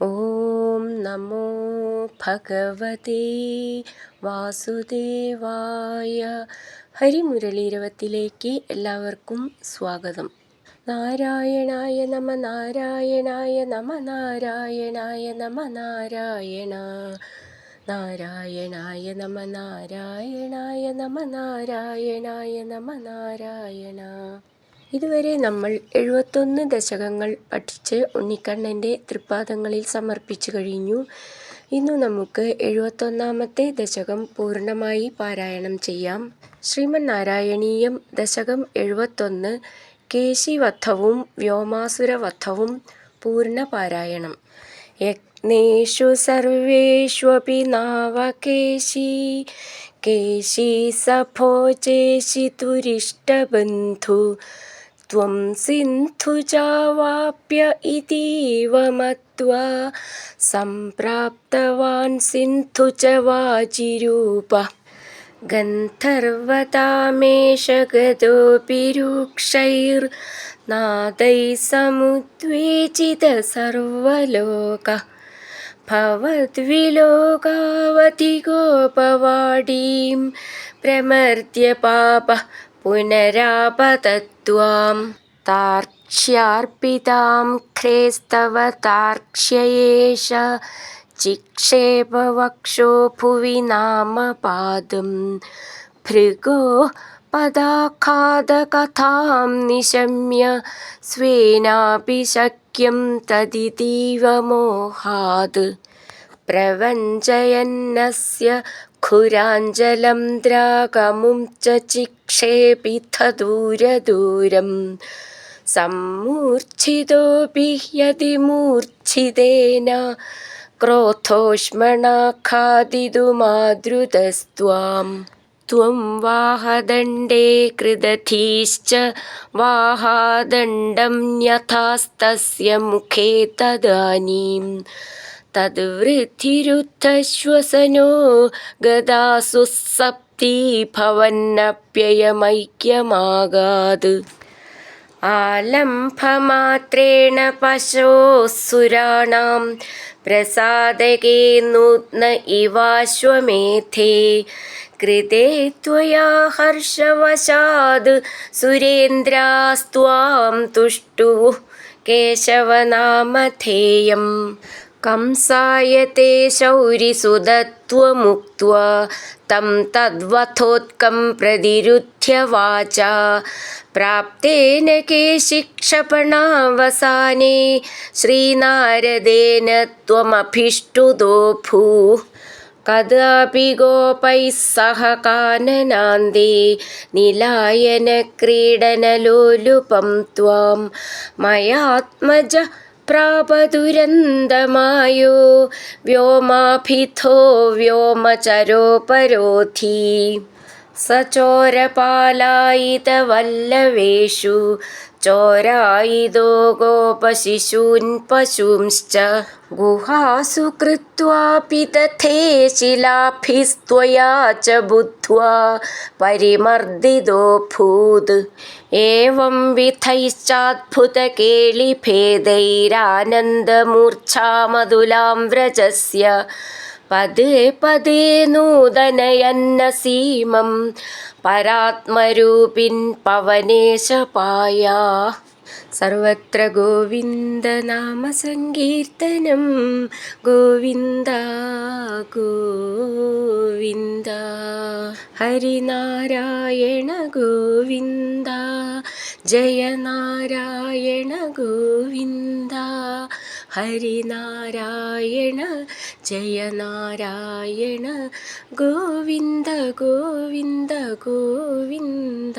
ഓം നമോ ഭഗവതേ വാസുദേവായ. ഹരിമുരളീരവത്തിലേക്ക് എല്ലാവർക്കും സ്വാഗതം. നാരായണായ നമ നാരായണായ നമ നാരായണായ നമ നാരായണ നാരായണായ നമ നാരായണായ നമ നാരായണായ നമ നാരായണ. ഇതുവരെ നമ്മൾ 71 ദശകങ്ങൾ പഠിച്ച് ഉണ്ണിക്കണ്ണൻ്റെ തൃപ്പാദങ്ങളിൽ സമർപ്പിച്ചു കഴിഞ്ഞു. ഇന്നു നമുക്ക് 71ാമത്തെ ദശകം പൂർണ്ണമായി പാരായണം ചെയ്യാം. ശ്രീമന്നാരായണീയം ദശകം 71 കേശിവധവും വ്യോമാസുരവധവും പൂർണ്ണ പാരായണം. യജ്ഞേഷു സർവേഷ്വപി നാവകേശി കേശി സഭോജേഷിതുരിഷ്ടബന്ധു ത്വം സിന്ധുജാവാപ്യ ഇതീവ മത്വാ സംപ്രാപ്തവാൻ സിന്ധുജ വാജിരൂപഃ ഗന്ധർവതാമേഷ ഗതോപി രൂക്ഷൈർനാദൈഃ സമുദ്വേജിതഃ സർവലോകഃ ഭവദ്വിലോകാവതി ഗോപവാടീം പ്രമർദ്യ പാപഃ പുനരാപതത്വാം താർക്ഷ്യാർപ്പിതാം ഖ്രേസ്തവ താർക്ഷ്യയേഷ ചിക്ഷേപ വക്ഷോ ഭുവി നാമപാദം ഭൃഗോ പദാഘാതകഥാം നിശമ്യ സ്വേനാപി ശക്യം തദിതീവ മോഹാത് പ്രവഞ്ചയന്നസ്യ ഖുരാഞ്ജലം ദ്രാഗമും ച ചിക്ഷേപിഥ ദൂരദൂരം സമ്മൂർച്ഛിതോപി യതി മൂർച്ഛിതേന ക്രോധോഷ്മണാഖാദിതുമാദ്രുതസ്ത്വാം ത്വം വാഹദണ്ഡേ കൃതധീശ്ച വാഹാദണ്ഡം ന്യഥാസ്തസ്യ മുഖേ തദാനീം തദ്വൃദ്ധിരുദ്ധശ്വസനോ ഗദാസു സപ്തി ഭവന്നപ്യയമൈക്യമാഗാത് ആലംഭമാത്രേണ പശോസുരാണാം പ്രസാദകേ നൂത്ന ഇവാശ്വമേധേ കൃതേ ത്വയാ ഹർഷവശാദ് സുരേന്ദ്രാസ്ത്വാം തുഷ്ടുഃ കേശവനാമധേയം കംസായ തേ ശൗരിസുതത്വമുക്ത്വാ തം തദ്വഥോത്കം പ്രതിരുധ്യ വാചാ പ്രാപ്തേന കേശിക്ഷപണാവസാനേ ശ്രീനാരദേന ത്വമഭിഷ്ടുതോ ഭൂഃ കദാപി ഗോപൈഃ സഹ കാനനാന്തേ നിലായന ക്രീഡനലോലുപം ത്വാം മയാത്മജഃ പ്രാപദുരന്തമായോ വ്യോമാഭിഥോ വ്യോമചരോപരോധി സചോരപാലായിതവല്ലവേഷു ചോരായിതോ ഗോപശിശൂൻ പശൂംശ്ച ഗുഹാസു കൃത്വാപി തഥേ ശിലാഭിസ്ത്വയാ ച ബുദ്ധ്വാ പരിമർദിതോऽഭൂത് ഏവം വിധൈശ്ചാദ്ഭുതകേളിഭേദൈരാനന്ദമൂർച്ഛാമതുലാം വ്രജസ്യ പദേ പദേ നൂതനയന്നസീമം പരാത്മരൂപിൻ പവനേശപായാ. സർവത്ര ഗോവിന്ദനാമസങ്കീർത്തനം ഗോവിന്ദ ഗോവിന്ദ. ഹരിനാരായണ ഗോവിന്ദ ജയ നാരായണ ഗോവിന്ദ ഹരിനാരായണ ജയ നാരായണ ഗോവിന്ദ ഗോവിന്ദ ഗോവിന്ദ.